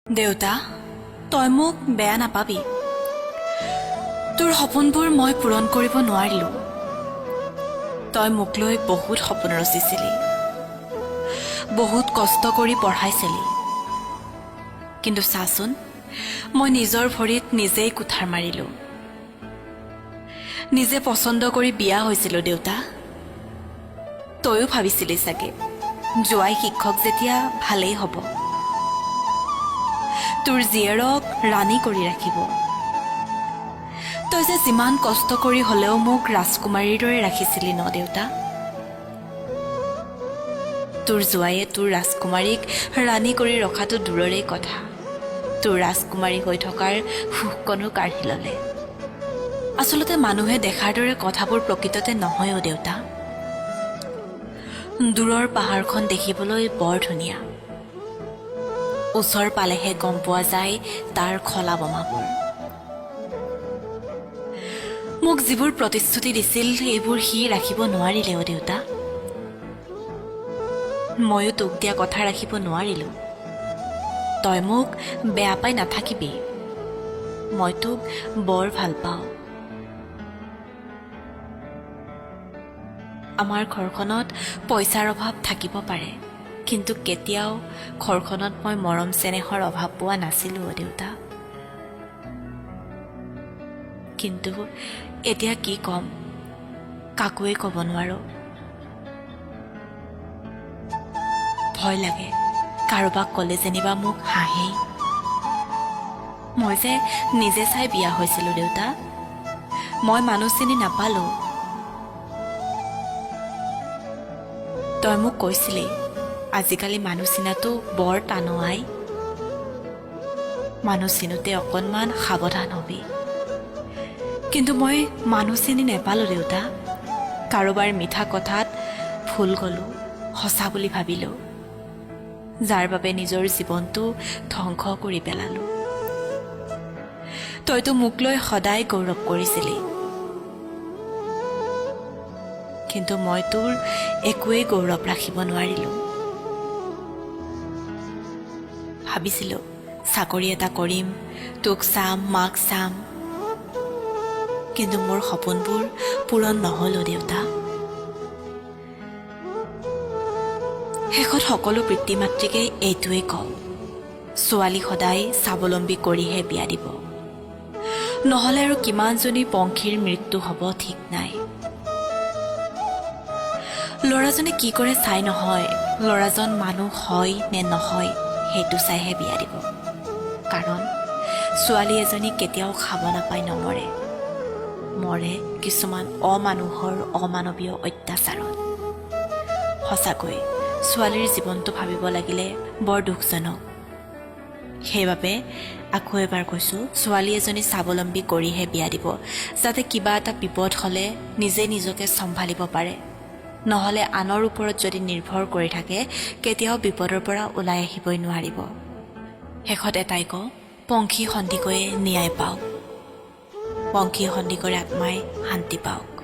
দেউতা, তই মোক বেয়া নাপাবি। তোৰ সপোনবোৰ মই পূৰণ কৰিব নোৱাৰিলোঁ। তই মোক লৈ বহুত সপোন ৰচিছিলি, বহুত কষ্ট কৰি পঢ়াইছিলি। কিন্তু চাচোন, মই নিজৰ ভৰিত নিজেই কুঠাৰ মাৰিলোঁ। নিজে পচন্দ কৰি বিয়া হৈছিলোঁ। দেউতা, তইও ভাবিছিলি চাগে জোৱাই শিক্ষক যেতিয়া ভালেই হ'ব, তোৰ জীয়েৰক ৰাণী কৰি ৰাখিব। তই যে যিমান কষ্ট কৰি হলেও মোক ৰাজকুমাৰীৰ দৰে ৰাখিছিলি ন দেউতা। তোৰ জোৱায়ে তোৰ ৰাজকুমাৰীক ৰাণী কৰি ৰখাটো দূৰৰে কথা, তোৰ ৰাজকুমাৰী হৈ থকাৰ সুখকণো কাঢ়ি ললে। আচলতে মানুহে দেখাৰ দৰে কথাবোৰ প্ৰকৃততে নহয়ও দেউতা। দূৰৰ পাহাৰখন দেখিবলৈ বৰ ধুনীয়া, ওচৰ পালেহে গম পোৱা যায় তাৰ খলা বোমাবোৰ। মোক যিবোৰ প্ৰতিশ্ৰুতি দিছিল এইবোৰ সি ৰাখিব নোৱাৰিলেও দেউতা। ময়ো তোক দিয়া কথা ৰাখিব নোৱাৰিলো। তই মোক বেয়া পাই নাথাকিবি, মই তোক বৰ ভাল পাওঁ। আমাৰ ঘৰখনত পইচাৰ অভাৱ থাকিব পাৰে, কিন্তু কেতিয়াও ঘৰখনত মই মৰম চেনেহৰ অভাৱ পোৱা নাছিলো দেউতা। কিন্তু এতিয়া কি কম, কাকোৱে ক'ব নোৱাৰো। ভয় লাগে, কাৰোবাক ক'লে যেনিবা মোক হাঁহেই। মই যে নিজে চাই বিয়া হৈছিলো দেউতা, মই মানুহ চিনি নাপালো। তই মোক কৈছিলি আজিকালি মানুহ চিনাটো বৰ টানো আই, মানুহ চিনোতে অকণমান সাৱধান হবি। কিন্তু মই মানুহ চিনি নেপালো দেউতা। কাৰোবাৰ মিঠা কথাত ভুল গলো, সঁচা বুলি ভাবিলো, যাৰ বাবে নিজৰ জীৱনটো ধ্বংস কৰি পেলালো। তইতো মোক লৈ সদায় গৌৰৱ কৰিছিলি, কিন্তু মই তোৰ একোৱেই গৌৰৱ ৰাখিব নোৱাৰিলো। ভাবিছিলো চাকৰি এটা কৰিম, তোক চাম, মাক চাম, কিন্তু মোৰ সপোনবোৰ পূৰণ নহ'ল দেউতা। শেষত সকলো পিতৃ মাতৃকে এইটোৱেই কওঁ, ছোৱালী সদায় স্বাৱলম্বী কৰিহে বিয়া দিব, নহ'লে আৰু কিমানজনী পংখীৰ মৃত্যু হ'ব ঠিক নাই। ল'ৰাজনে কি কৰে চাই নহয়, ল'ৰাজন মানুহ হয় নে নহয় সেইটো চাইহে বিয়া দিব। কাৰণ ছোৱালী এজনী কেতিয়াও খাব নাপায় নমৰে, মৰে কিছুমান অমানুহৰ অমানৱীয় অত্যাচাৰত। সঁচাকৈ ছোৱালীৰ জীৱনটো ভাবিব লাগিলে বৰ দুখজনক। সেইবাবে আকৌ এবাৰ কৈছো, ছোৱালী এজনী স্বাৱলম্বী কৰিহে বিয়া দিব, যাতে কিবা এটা বিপদ হ'লে নিজে নিজকে চম্ভালিব পাৰে। নহ'লে আনৰ ওপৰত যদি নিৰ্ভৰ কৰি থাকে কেতিয়াও বিপদৰ পৰা ওলাই আহিবই নোৱাৰিব। শেষত এটাই কওঁ, পংখী সন্দিকৈয়ে ন্যায় পাওক, পংখী সন্দিকৈৰ আত্মাই শান্তি পাওক।